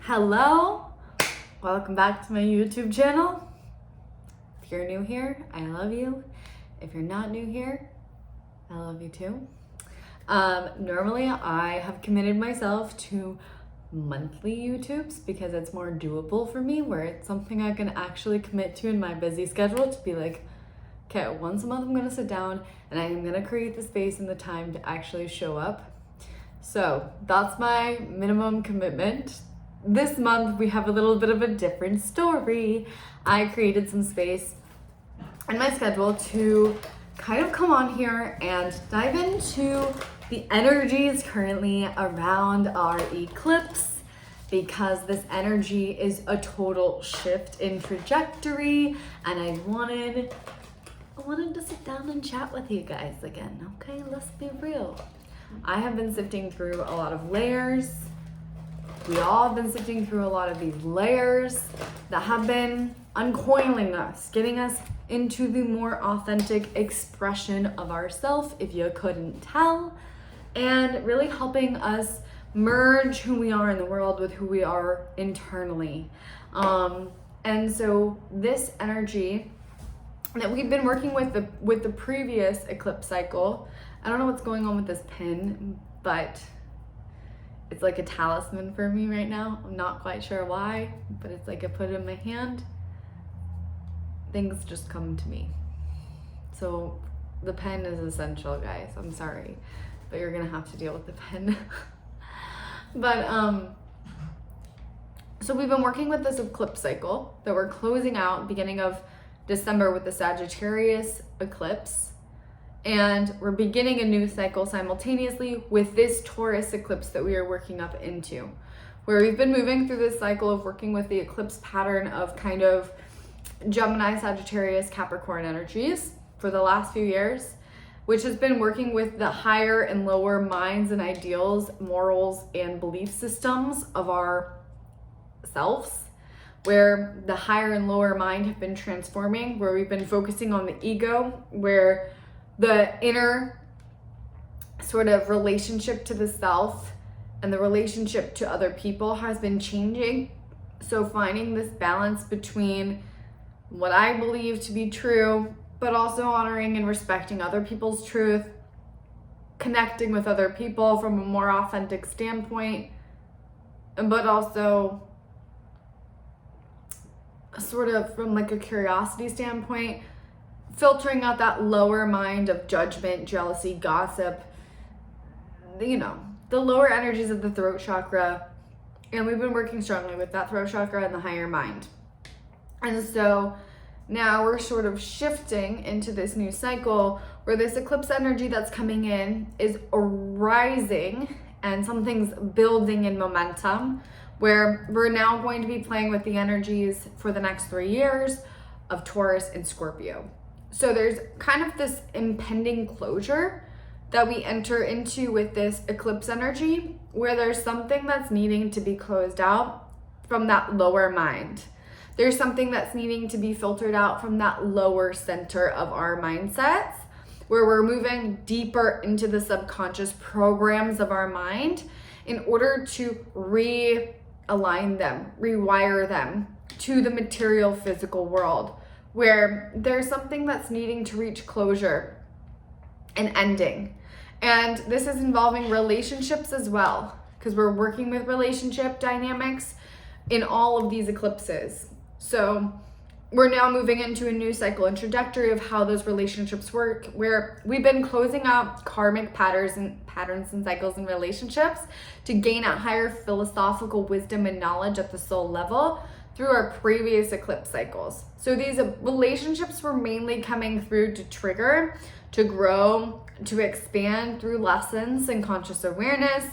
Hello, welcome back to my YouTube channel. If you're new here, I love you. If you're not new here, I love you too. Normally I have committed myself to monthly YouTubes because it's more doable for me, where it's something I can actually commit to in my busy schedule to be like, okay, once a month I'm gonna sit down and I'm gonna create the space and the time to actually show up. So that's my minimum commitment. This month we have a little bit of a different story. I created some space in my schedule to kind of come on here and dive into the energies currently around our eclipse, because this energy is a total shift in trajectory, and I wanted to sit down and chat with you guys again. Okay, let's be real. I have been sifting through a lot of layers. We all have been sifting through a lot of these layers that have been uncoiling us, getting us into the more authentic expression of ourself, if you couldn't tell, and really helping us merge who we are in the world with who we are internally. And so this energy that we've been working with the previous eclipse cycle, I don't know what's going on with this pin, but it's like a talisman for me right now. I'm not quite sure why, but it's like I put it in my hand, things just come to me. So the pen is essential, guys. I'm sorry, but you're gonna have to deal with the pen. But so we've been working with this eclipse cycle that we're closing out beginning of December with the Sagittarius eclipse. And we're beginning a new cycle simultaneously with this Taurus eclipse that we are working up into, where we've been moving through this cycle of working with the eclipse pattern of kind of Gemini, Sagittarius, Capricorn energies for the last few years, which has been working with the higher and lower minds and ideals, morals, and belief systems of our selves, where the higher and lower mind have been transforming, where we've been focusing on the ego, where the inner sort of relationship to the self and the relationship to other people has been changing. So finding this balance between what I believe to be true, but also honoring and respecting other people's truth, connecting with other people from a more authentic standpoint, but also sort of from like a curiosity standpoint, filtering out that lower mind of judgment, jealousy, gossip, you know, the lower energies of the throat chakra. And we've been working strongly with that throat chakra and the higher mind. And so now we're sort of shifting into this new cycle where this eclipse energy that's coming in is rising and something's building in momentum, where we're now going to be playing with the energies for the next 3 years of Taurus and Scorpio. So there's kind of this impending closure that we enter into with this eclipse energy, where there's something that's needing to be closed out from that lower mind. There's something that's needing to be filtered out from that lower center of our mindsets, where we're moving deeper into the subconscious programs of our mind in order to realign them, rewire them to the material physical world, where there's something that's needing to reach closure and ending. And this is involving relationships as well, because we're working with relationship dynamics in all of these eclipses. So we're now moving into a new cycle and trajectory of how those relationships work, where we've been closing out karmic patterns and cycles in relationships to gain a higher philosophical wisdom and knowledge at the soul level through our previous eclipse cycles. So these relationships were mainly coming through to trigger, to grow, to expand through lessons and conscious awareness,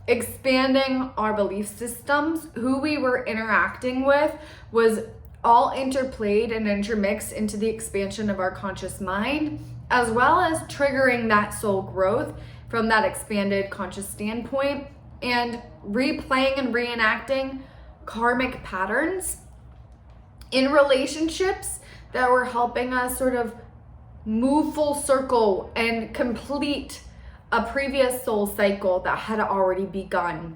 expanding our belief systems. Who we were interacting with was all interplayed and intermixed into the expansion of our conscious mind, as well as triggering that soul growth from that expanded conscious standpoint, and replaying and reenacting karmic patterns in relationships that were helping us sort of move full circle and complete a previous soul cycle that had already begun.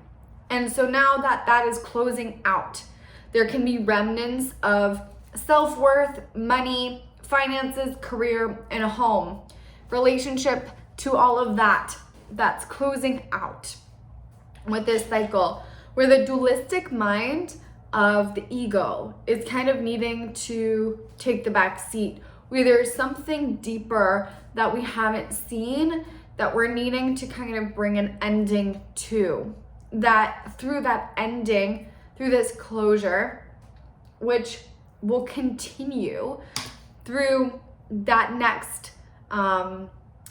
And so now that that is closing out, there can be remnants of self-worth, money, finances, career, and a home, relationship, to all of that that's closing out with this cycle, where the dualistic mind of the ego is kind of needing to take the back seat, where there's something deeper that we haven't seen that we're needing to kind of bring an ending to. That through that ending, through this closure, which will continue through that next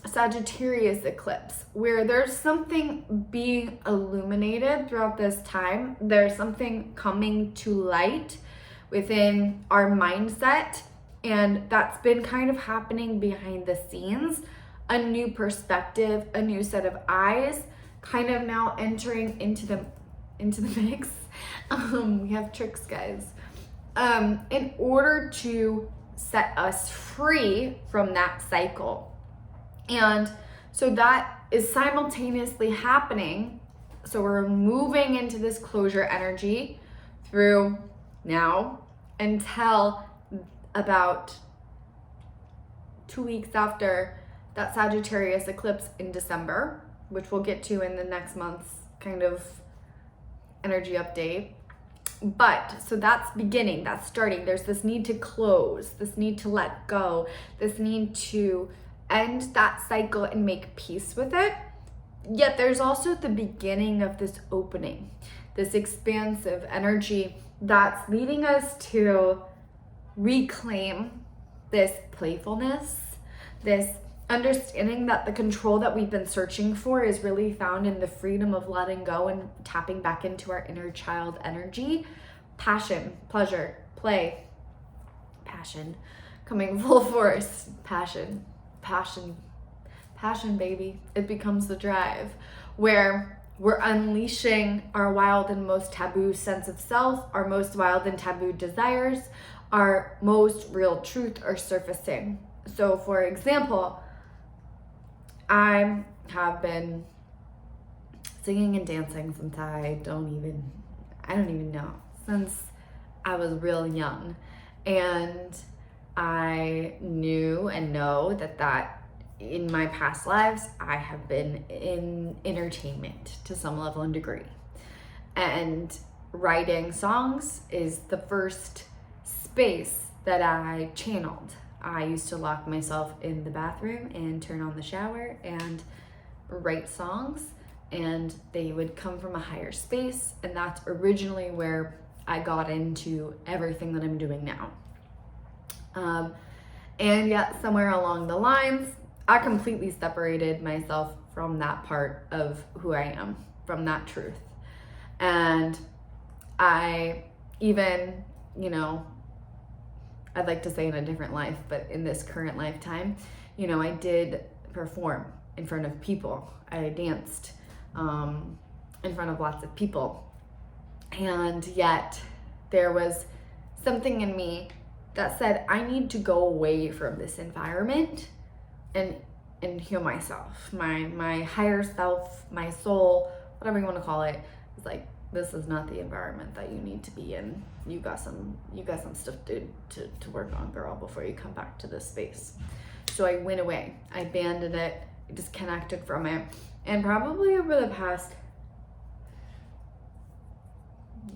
Sagittarius eclipse, where there's something being illuminated throughout this time. There's something coming to light within our mindset, and that's been kind of happening behind the scenes. A new perspective, a new set of eyes, kind of now entering into the mix. We have tricks, guys. In order to set us free from that cycle. And so that is simultaneously happening. So we're moving into this closure energy through now until about 2 weeks after that Sagittarius eclipse in December, which we'll get to in the next month's kind of energy update. But so that's beginning, that's starting. There's this need to close, this need to let go, this need to end that cycle and make peace with it. Yet there's also the beginning of this opening, this expansive energy that's leading us to reclaim this playfulness, this understanding that the control that we've been searching for is really found in the freedom of letting go and tapping back into our inner child energy. Passion, pleasure, play, passion, coming full force. Passion, baby. It becomes the drive, where we're unleashing our wild and most taboo sense of self, our most wild and taboo desires, our most real truth are surfacing. So for example, I have been singing and dancing since I don't even know, since I was real young. And I knew and know that in my past lives, I have been in entertainment to some level and degree. And writing songs is the first space that I channeled. I used to lock myself in the bathroom and turn on the shower and write songs, and they would come from a higher space, and that's originally where I got into everything that I'm doing now. And yet somewhere along the lines, I completely separated myself from that part of who I am, from that truth. And I even, I'd like to say in a different life, but in this current lifetime, I did perform in front of people. I danced in front of lots of people. And yet there was something in me that said, I need to go away from this environment and heal myself. My higher self, my soul, whatever you want to call it, is like, this is not the environment that you need to be in. You got some stuff to work on, girl, before you come back to this space. So I went away. I abandoned it, disconnected from it. And probably over the past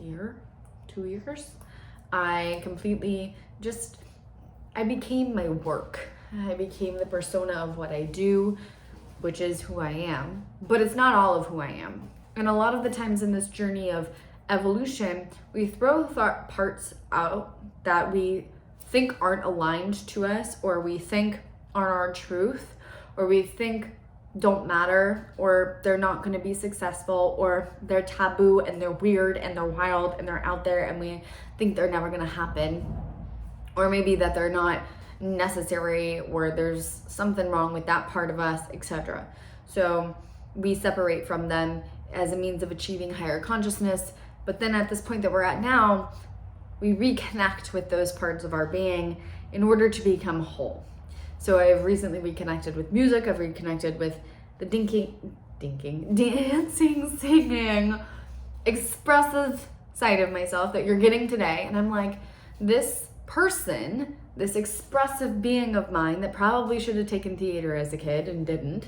year, 2 years, I completely I became my work. I became the persona of what I do, which is who I am. But it's not all of who I am. And a lot of the times in this journey of evolution, we throw parts out that we think aren't aligned to us, or we think aren't our truth, or we think don't matter, or they're not going to be successful, or they're taboo and they're weird and they're wild and they're out there and we think they're never going to happen, or maybe that they're not necessary, or there's something wrong with that part of us, etc. So we separate from them as a means of achieving higher consciousness. But then at this point that we're at now, we reconnect with those parts of our being in order to become whole. So I've recently reconnected with music. I've reconnected with the dancing, singing, expressive side of myself that you're getting today. And I'm like, this person, this expressive being of mine that probably should have taken theater as a kid and didn't,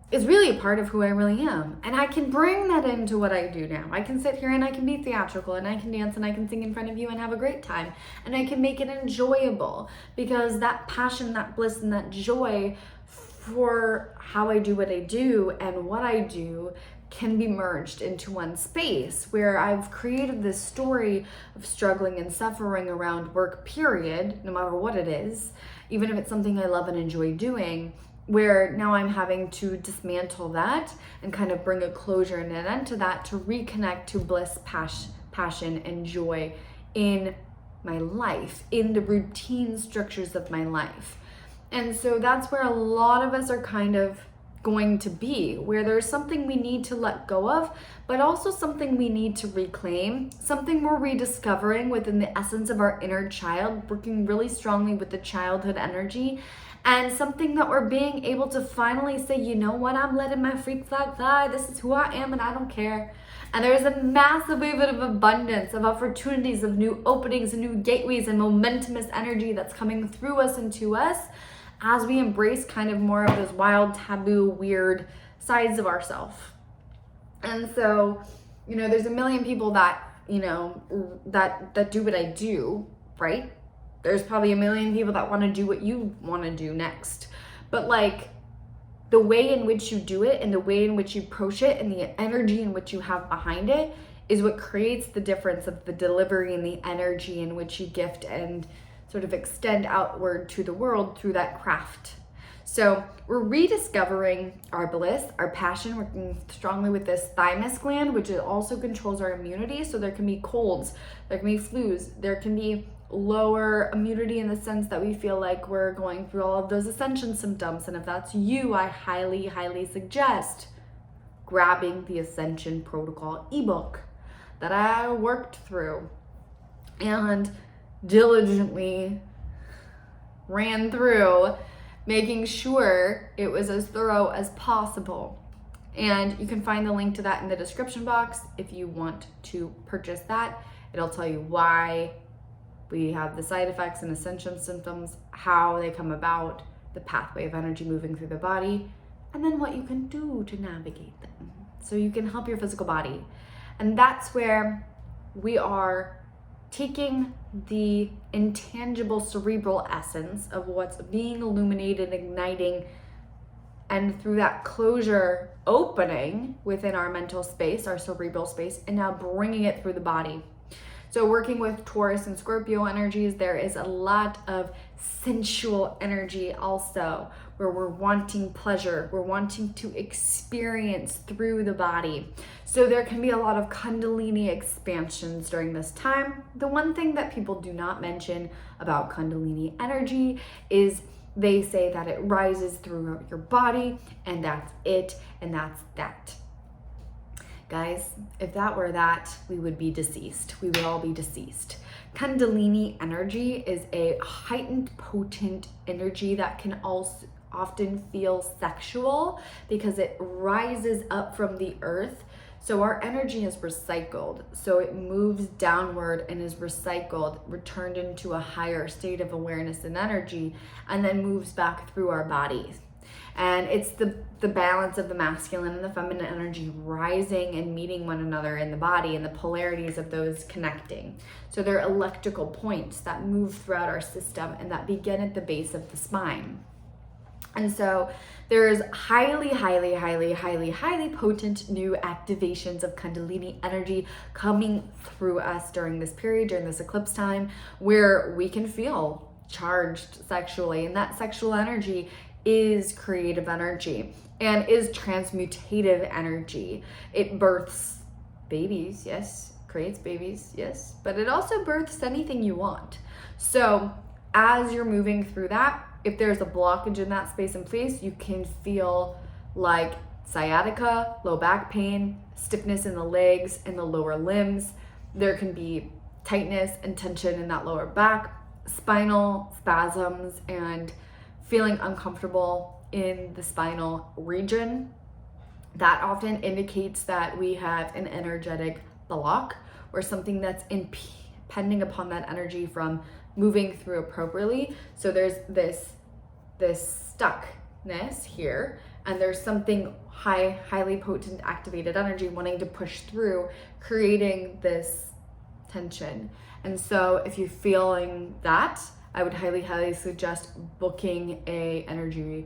is really a part of who I really am. And I can bring that into what I do now. I can sit here and I can be theatrical and I can dance and I can sing in front of you and have a great time. And I can make it enjoyable, because that passion, that bliss, and that joy for how I do what I do and what I do can be merged into one space, where I've created this story of struggling and suffering around work, period, no matter what it is, even if it's something I love and enjoy doing, where now I'm having to dismantle that and kind of bring a closure and an end to that, to reconnect to bliss, passion, and joy in my life, in the routine structures of my life. And so that's where a lot of us are kind of going to be, where there's something we need to let go of, but also something we need to reclaim, something we're rediscovering within the essence of our inner child, working really strongly with the childhood energy, and something that we're being able to finally say, you know what, I'm letting my freak flag fly, this is who I am and I don't care. And there's a massive wave of abundance, of opportunities, of new openings and new gateways and momentumous energy that's coming through us and to us, as we embrace kind of more of those wild, taboo, weird sides of ourselves. And so, there's a million people that, that do what I do, right? There's probably a million people that want to do what you want to do next. But like, the way in which you do it and the way in which you approach it and the energy in which you have behind it is what creates the difference of the delivery and the energy in which you gift and sort of extend outward to the world through that craft. So we're rediscovering our bliss, our passion, working strongly with this thymus gland, which also controls our immunity. So there can be colds, there can be flus, there can be lower immunity in the sense that we feel like we're going through all of those ascension symptoms. And if that's you, I highly, highly suggest grabbing the Ascension Protocol ebook that I worked through and diligently ran through, making sure it was as thorough as possible. And you can find the link to that in the description box if you want to purchase that. It'll tell you why we have the side effects and ascension symptoms, how they come about, the pathway of energy moving through the body, and then what you can do to navigate them so you can help your physical body. And that's where we are taking the intangible cerebral essence of what's being illuminated, igniting, and through that closure, opening within our mental space, our cerebral space, and now bringing it through the body. So working with Taurus and Scorpio energies, there is a lot of sensual energy also, where we're wanting pleasure, we're wanting to experience through the body. So there can be a lot of Kundalini expansions during this time. The one thing that people do not mention about Kundalini energy is they say that it rises throughout your body, and that's it, and that's that. Guys, if that were that, we would be deceased. We would all be deceased. Kundalini energy is a heightened, potent energy that can also often feel sexual because it rises up from the earth. So our energy is recycled. So it moves downward and is recycled, returned into a higher state of awareness and energy, and then moves back through our bodies. And it's the balance of the masculine and the feminine energy rising and meeting one another in the body, and the polarities of those connecting. So they're electrical points that move throughout our system and that begin at the base of the spine. And so there's highly, highly, highly, highly, highly potent new activations of Kundalini energy coming through us during this period, during this eclipse time, where we can feel charged sexually. And that sexual energy is creative energy and is transmutative energy. It births babies, yes, creates babies, yes, but it also births anything you want. So as you're moving through that, if there's a blockage in that space and place, you can feel like sciatica, low back pain, stiffness in the legs and the lower limbs. There can be tightness and tension in that lower back, spinal spasms, and feeling uncomfortable in the spinal region. that often indicates that we have an energetic block or something that's impending upon that energy from moving through appropriately. So there's this stuckness here, and there's something highly potent activated energy wanting to push through, creating this tension. And so if you're feeling that, I would highly suggest booking a energy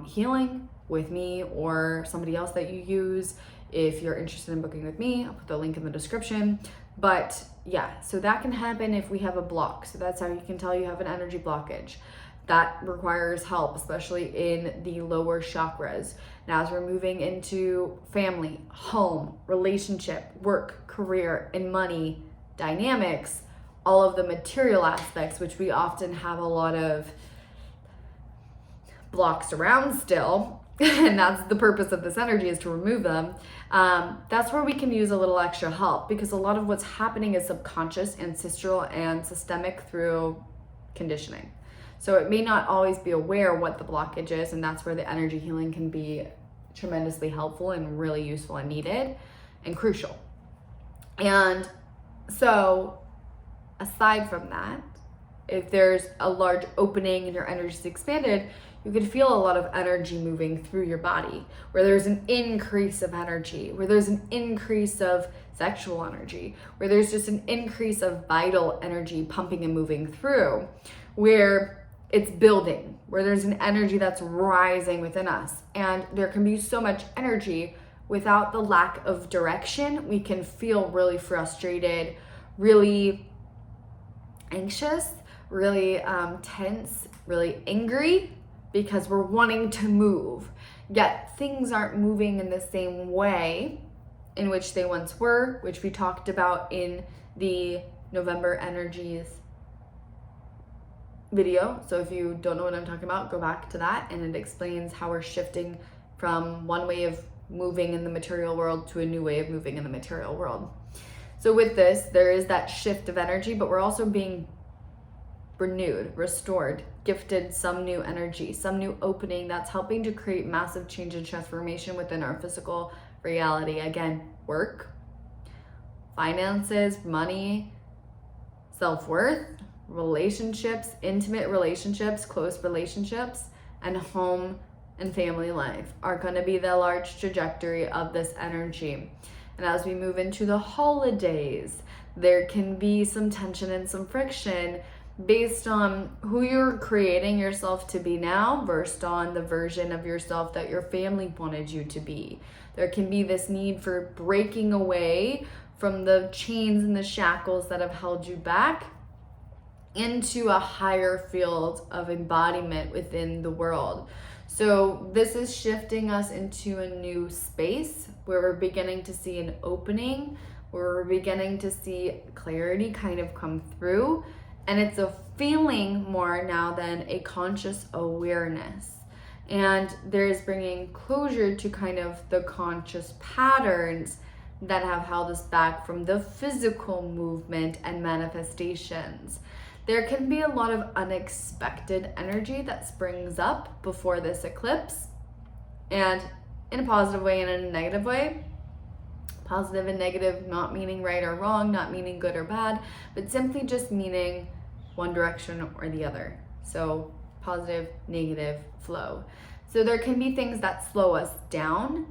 healing with me or somebody else that you use. If you're interested in booking with me, I'll put the link in the description. But yeah, so that can happen if we have a block. So that's how you can tell you have an energy blockage. That requires help, especially in the lower chakras. Now, as we're moving into family, home, relationship, work, career, and money dynamics, all of the material aspects, which we often have a lot of blocks around still, and that's the purpose of this energy, is to remove them. That's where we can use a little extra help, because a lot of what's happening is subconscious, ancestral, and systemic through conditioning. So it may not always be aware what the blockage is, and that's where the energy healing can be tremendously helpful and really useful and needed and crucial. And so aside from that, if there's a large opening and your energy is expanded, you could feel a lot of energy moving through your body, where there's an increase of energy, where there's an increase of sexual energy, where there's just an increase of vital energy pumping and moving through, where it's building, where there's an energy that's rising within us. And there can be so much energy without the lack of direction. We can feel really frustrated, really anxious, really tense, really angry, because we're wanting to move, yet things aren't moving in the same way in which they once were, which we talked about in the November energies video. So if you don't know what I'm talking about, go back to that, and it explains how we're shifting from one way of moving in the material world to a new way of moving in the material world. So with this, there is that shift of energy, but we're also being renewed, restored, gifted some new energy, some new opening that's helping to create massive change and transformation within our physical reality. Again, work, finances, money, self-worth, relationships, intimate relationships, close relationships, and home and family life are going to be the large trajectory of this energy. And as we move into the holidays, there can be some tension and some friction based on who you're creating yourself to be now versus on the version of yourself that your family wanted you to be. There can be this need for breaking away from the chains and the shackles that have held you back into a higher field of embodiment within the world. So this is shifting us into a new space where we're beginning to see an opening, where we're beginning to see clarity kind of come through. And it's a feeling more now than a conscious awareness. And there's bringing closure to kind of the conscious patterns that have held us back from the physical movement and manifestations. There can be a lot of unexpected energy that springs up before this eclipse, and in a positive way and in a negative way. Positive and negative not meaning right or wrong, not meaning good or bad, but simply just meaning one direction or the other. So positive, negative flow. So there can be things that slow us down,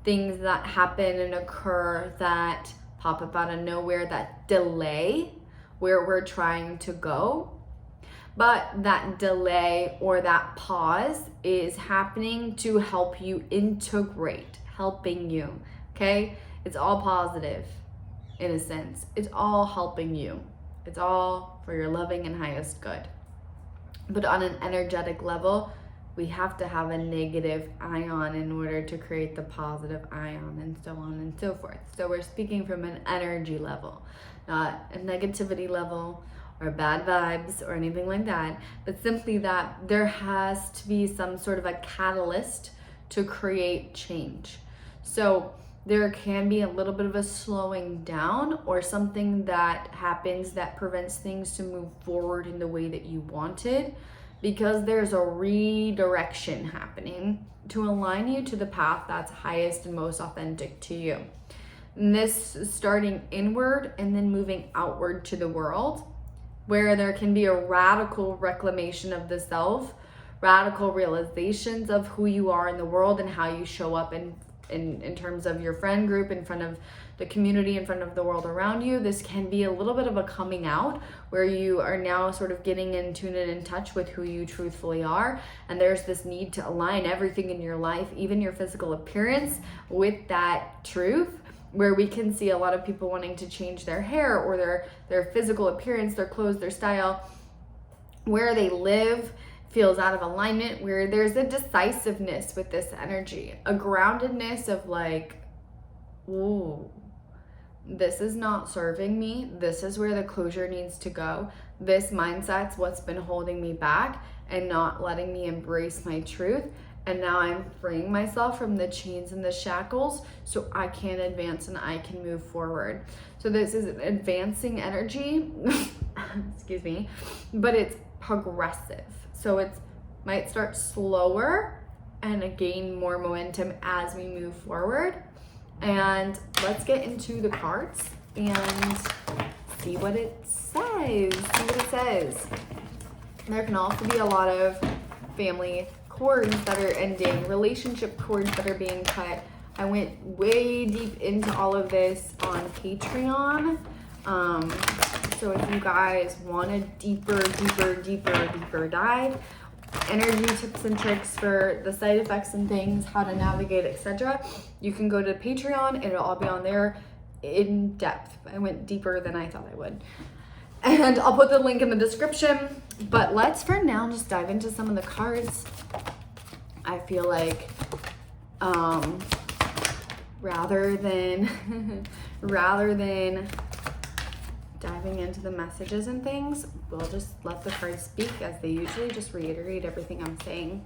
things that happen and occur that pop up out of nowhere, that delay where we're trying to go. But that delay or that pause is happening to help you integrate, helping you, okay? It's all positive in a sense. It's all helping you. It's all for your loving and highest good. But on an energetic level, we have to have a negative ion in order to create the positive ion, and so on and so forth. So we're speaking from an energy level, not a negativity level or bad vibes or anything like that, but simply that there has to be some sort of a catalyst to create change. So there can be a little bit of a slowing down or something that happens that prevents things to move forward in the way that you wanted, because there's a redirection happening to align you to the path that's highest and most authentic to you. And this is starting inward and then moving outward to the world, where there can be a radical reclamation of the self, radical realizations of who you are in the world and how you show up in terms of your friend group, in front of the community, in front of the world around you. This can be a little bit of a coming out where you are now sort of getting in tune and in touch with who you truthfully are. And there's this need to align everything in your life, even your physical appearance, with that truth, where we can see a lot of people wanting to change their hair or their physical appearance, their clothes, their style, where they live feels out of alignment, where there's a decisiveness with this energy, a groundedness of like, ooh, this is not serving me. This is where the closure needs to go. This mindset's what's been holding me back and not letting me embrace my truth. And now I'm freeing myself from the chains and the shackles so I can advance and I can move forward. So this is an advancing energy, excuse me, but it's progressive. So it might start slower and gain more momentum as we move forward. And let's get into the cards and see what it says. There can also be a lot of family cords that are ending, relationship cords that are being cut. I went way deep into all of this on Patreon. So if you guys want a deeper dive, energy tips and tricks for the side effects and things, how to navigate, etc., you can go to Patreon. It'll all be on there in depth. I went deeper than I thought I would. And I'll put the link in the description. But let's for now just dive into some of the cards. I feel like rather than diving into the messages and things, we'll just let the cards speak as they usually just reiterate everything I'm saying.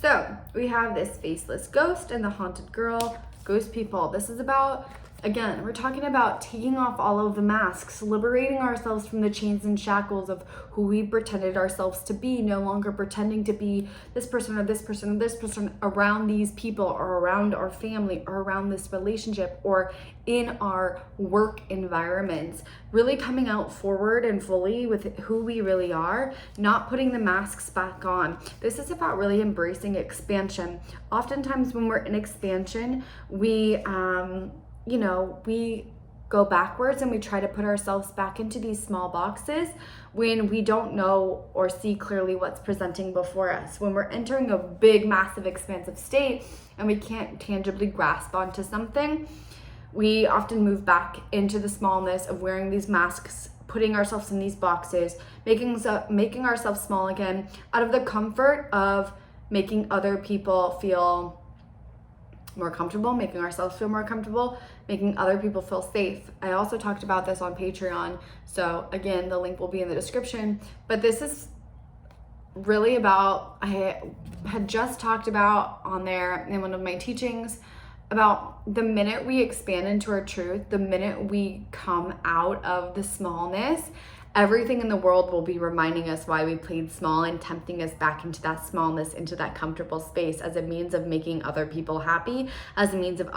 So we have this faceless ghost and the haunted girl. Ghost people, this is about, again, we're talking about taking off all of the masks, liberating ourselves from the chains and shackles of who we pretended ourselves to be, no longer pretending to be this person or this person or this person around these people or around our family or around this relationship or in our work environments. Really coming out forward and fully with who we really are, not putting the masks back on. This is about really embracing expansion. Oftentimes when we're in expansion, we go backwards and we try to put ourselves back into these small boxes when we don't know or see clearly what's presenting before us. When we're entering a big, massive, expansive state and we can't tangibly grasp onto something, we often move back into the smallness of wearing these masks, putting ourselves in these boxes, making ourselves small again out of the comfort of making other people feel more comfortable, making ourselves feel more comfortable, making other people feel safe. I also talked about this on Patreon. So again, the link will be in the description. But this is really about, I had just talked about on there in one of my teachings about the minute we expand into our truth, the minute we come out of the smallness, everything in the world will be reminding us why we played small and tempting us back into that smallness, into that comfortable space as a means of making other people happy, as a means of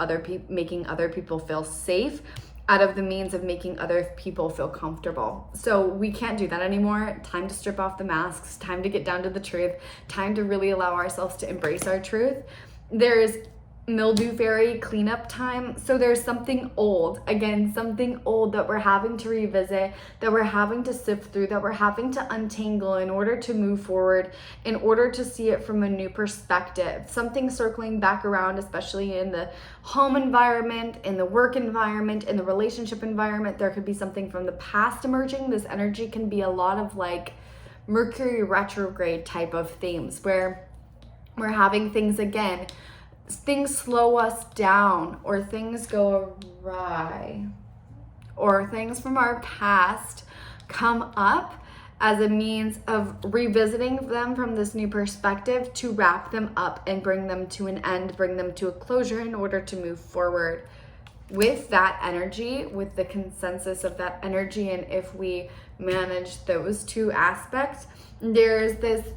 making other people feel safe, out of the means of making other people feel comfortable. So we can't do that anymore. Time to strip off the masks, time to get down to the truth, time to really allow ourselves to embrace our truth. There's mildew fairy cleanup time. So there's something old that we're having to revisit, that we're having to sift through, that we're having to untangle in order to move forward, in order to see it from a new perspective. Something circling back around, especially in the home environment, in the work environment, in the relationship environment. There could be something from the past emerging. This energy can be a lot of like Mercury retrograde type of themes where we're having things again, things slow us down, or things go awry, or things from our past come up as a means of revisiting them from this new perspective to wrap them up and bring them to an end, bring them to a closure in order to move forward. With that energy, with the consensus of that energy, and if we manage those two aspects, there's this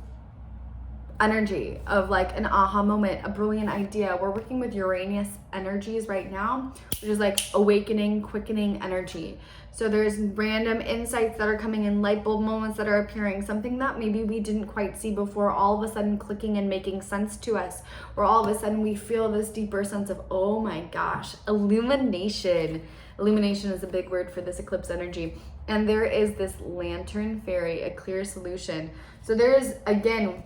energy of like an aha moment, a brilliant idea. We're working with Uranus energies right now, which is like awakening, quickening energy. So there's random insights that are coming in, light bulb moments that are appearing, something that maybe we didn't quite see before, all of a sudden clicking and making sense to us, or all of a sudden we feel this deeper sense of, oh my gosh, illumination. Illumination is a big word for this eclipse energy. And there is this lantern fairy, a clear solution. So there's, again,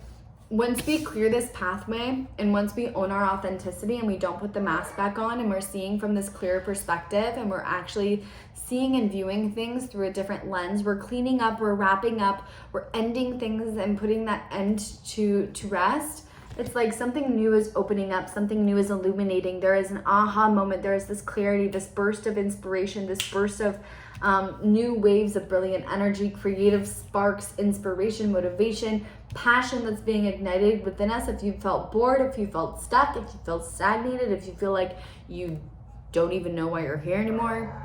once we clear this pathway and once we own our authenticity and we don't put the mask back on and we're seeing from this clear perspective and we're actually seeing and viewing things through a different lens, we're cleaning up, we're wrapping up, we're ending things and putting that end to rest. It's like something new is opening up, something new is illuminating. There is an aha moment, there is this clarity, this burst of inspiration, this burst of new waves of brilliant energy, creative sparks, inspiration, motivation, passion that's being ignited within us. If you felt bored, if you felt stuck, if you felt stagnated, if you feel like you don't even know why you're here anymore,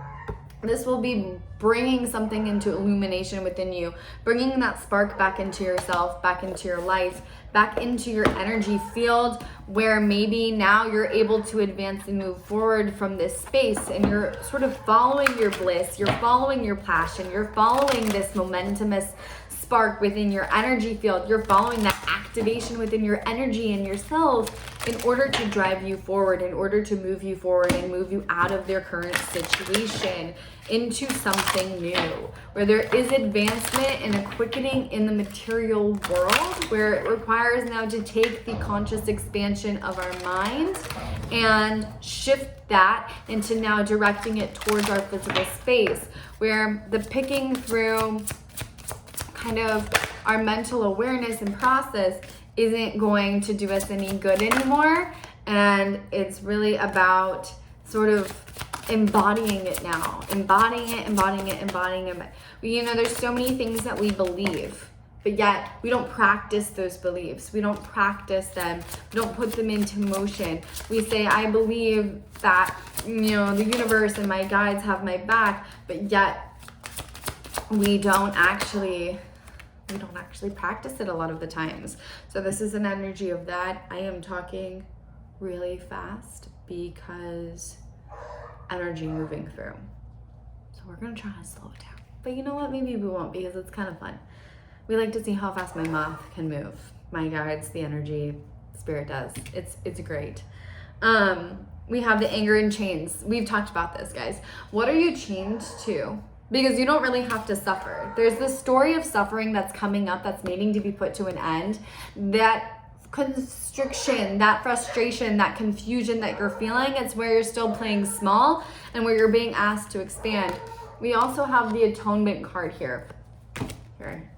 this will be bringing something into illumination within you, bringing that spark back into yourself, back into your life, back into your energy field, where maybe now you're able to advance and move forward from this space and you're sort of following your bliss, you're following your passion, you're following this momentumous spark within your energy field, you're following that activation within your energy and yourself in order to drive you forward, in order to move you forward and move you out of their current situation into something new, where there is advancement and a quickening in the material world, where it requires now to take the conscious expansion of our mind and shift that into now directing it towards our physical space, where the picking through kind of our mental awareness and process isn't going to do us any good anymore. And it's really about sort of embodying it now, embodying it. You know, there's so many things that we believe, but yet we don't practice those beliefs. We don't practice them. We don't put them into motion. We say, I believe that, you know, the universe and my guides have my back, but yet we don't actually practice it a lot of the times. So this is an energy of that. I am talking really fast because energy moving through. So we're gonna try to slow it down. But you know what? Maybe we won't, because it's kind of fun. We like to see how fast my mouth can move. My guides, the energy, spirit does. It's great. We have the anger and chains. We've talked about this, guys. What are you chained to? Because you don't really have to suffer. There's this story of suffering that's coming up that's needing to be put to an end. That constriction, that frustration, that confusion that you're feeling, it's where you're still playing small and where you're being asked to expand. We also have the atonement card here. Here,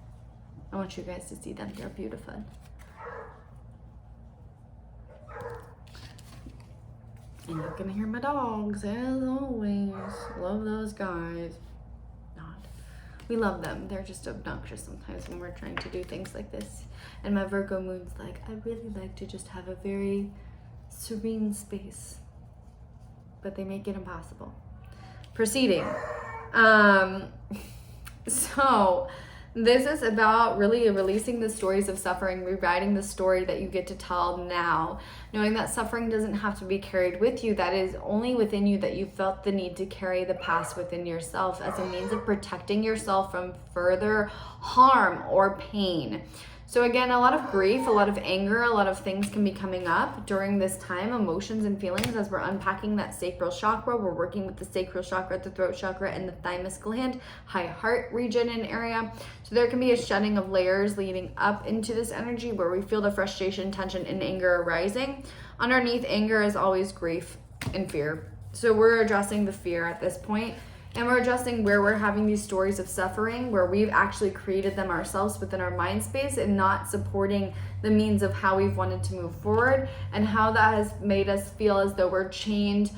I want you guys to see them. They're beautiful. And you're gonna hear my dogs, as always. Love those guys. We love them. They're just obnoxious sometimes when we're trying to do things like this. And my Virgo moon's like, I really like to just have a very serene space. But they make it impossible. Proceeding. So this is about really releasing the stories of suffering, rewriting the story that you get to tell now, knowing that suffering doesn't have to be carried with you. That is only within you, that you felt the need to carry the past within yourself as a means of protecting yourself from further harm or pain. So again, a lot of grief, a lot of anger, a lot of things can be coming up during this time, emotions and feelings, as we're unpacking that sacral chakra. We're working with the sacral chakra, the throat chakra, and the thymus gland, high heart region and area. So there can be a shedding of layers leading up into this energy where we feel the frustration, tension, and anger arising. Underneath anger is always grief and fear. So we're addressing the fear at this point. And we're addressing where we're having these stories of suffering, where we've actually created them ourselves within our mind space and not supporting the means of how we've wanted to move forward, and how that has made us feel as though we're chained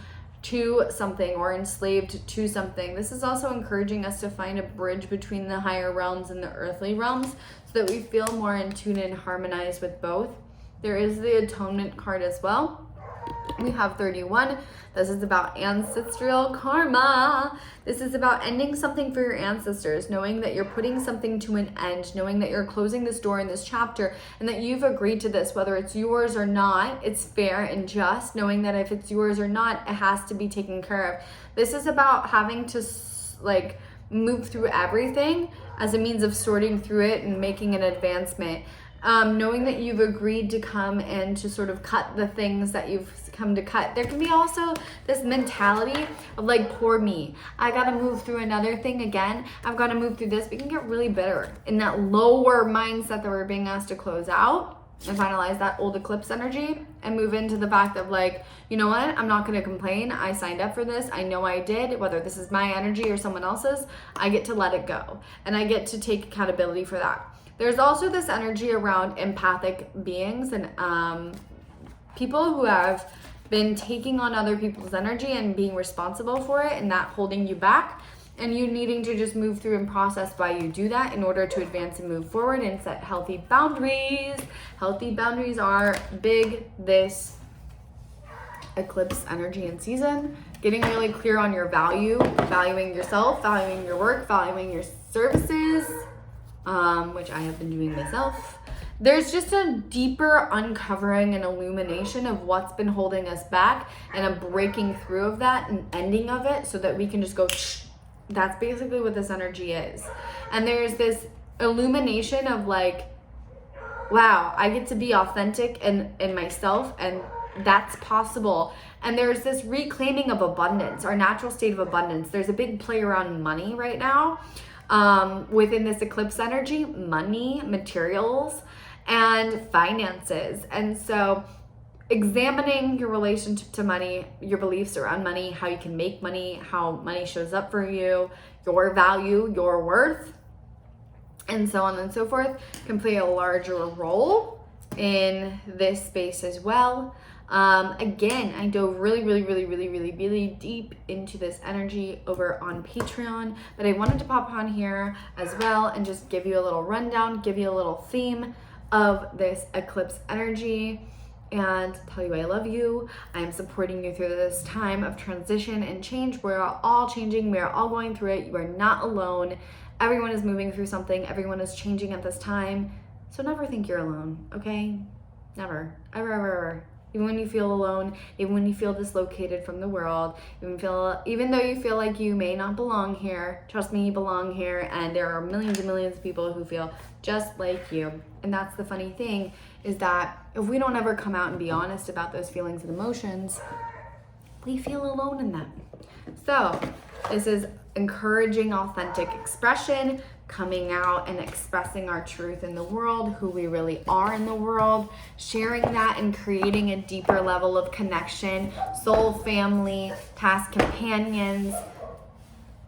to something or enslaved to something. This is also encouraging us to find a bridge between the higher realms and the earthly realms so that we feel more in tune and harmonized with both. There is the atonement card as well. We have 31. This is about ancestral karma. This is about ending something for your ancestors, knowing that you're putting something to an end, knowing that you're closing this door in this chapter, and that you've agreed to this, whether it's yours or not. It's fair and just, knowing that if it's yours or not, it has to be taken care of. This is about having to like move through everything as a means of sorting through it and making an advancement. Knowing that you've agreed to come and to sort of cut the things that you've come to cut. There can be also this mentality of like, poor me. I gotta move through another thing again. I've gotta move through this. We can get really bitter in that lower mindset that we're being asked to close out and finalize that old eclipse energy and move into the fact of like, you know what? I'm not gonna complain. I signed up for this. I know I did. Whether this is my energy or someone else's, I get to let it go. And I get to take accountability for that. There's also this energy around empathic beings and people who have been taking on other people's energy and being responsible for it and not holding you back, and you needing to just move through and process why you do that in order to advance and move forward and set healthy boundaries. Healthy boundaries are big this eclipse energy and season. Getting really clear on your value, valuing yourself, valuing your work, valuing your services, which I have been doing myself. There's just a deeper uncovering and illumination of what's been holding us back and a breaking through of that and ending of it so that we can just go, shh. That's basically what this energy is. And there's this illumination of like, wow, I get to be authentic in myself, and that's possible. And there's this reclaiming of abundance, our natural state of abundance. There's a big play around money right now. Within this eclipse energy, money, materials, and finances. And so examining your relationship to money, your beliefs around money, how you can make money, how money shows up for you, your value, your worth, and so on and so forth can play a larger role in this space as well. Again, I dove really deep into this energy over on Patreon, but I wanted to pop on here as well and just give you a little rundown, give you a little theme of this eclipse energy and tell you I love you. I am supporting you through this time of transition and change. We're all changing. We're all going through it. You are not alone. Everyone is moving through something. Everyone is changing at this time. So never think you're alone, okay? Never, ever. Even when you feel alone, even when you feel dislocated from the world, even though you feel like you may not belong here, trust me, you belong here, and there are millions and millions of people who feel just like you. And that's the funny thing, is that if we don't ever come out and be honest about those feelings and emotions, we feel alone in them. So this is encouraging authentic expression, coming out and expressing our truth in the world, who we really are in the world, sharing that and creating a deeper level of connection, soul family, task companions,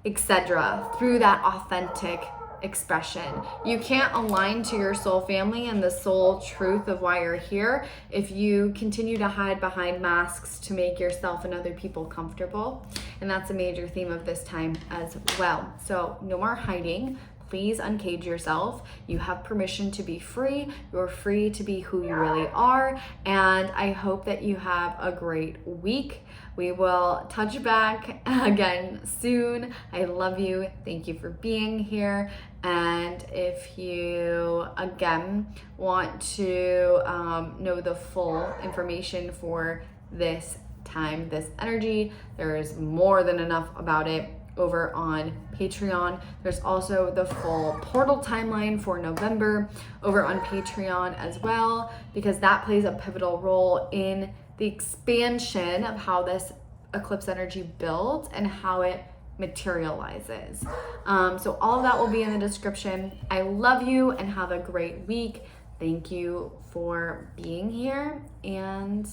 etc. through that authentic expression. You can't align to your soul family and the soul truth of why you're here if you continue to hide behind masks to make yourself and other people comfortable. And that's a major theme of this time as well. So no more hiding. Please uncage yourself. You have permission to be free. You're free to be who you really are. And I hope that you have a great week. We will touch back again soon. I love you. Thank you for being here. And if you, again, want to know the full information for this time, this energy, there is more than enough about it over on Patreon. There's also the full portal timeline for November over on Patreon as well, because that plays a pivotal role in the expansion of how this eclipse energy builds and how it materializes. So all of that will be in the description. I love you and have a great week. Thank you for being here and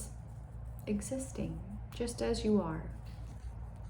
existing just as you are.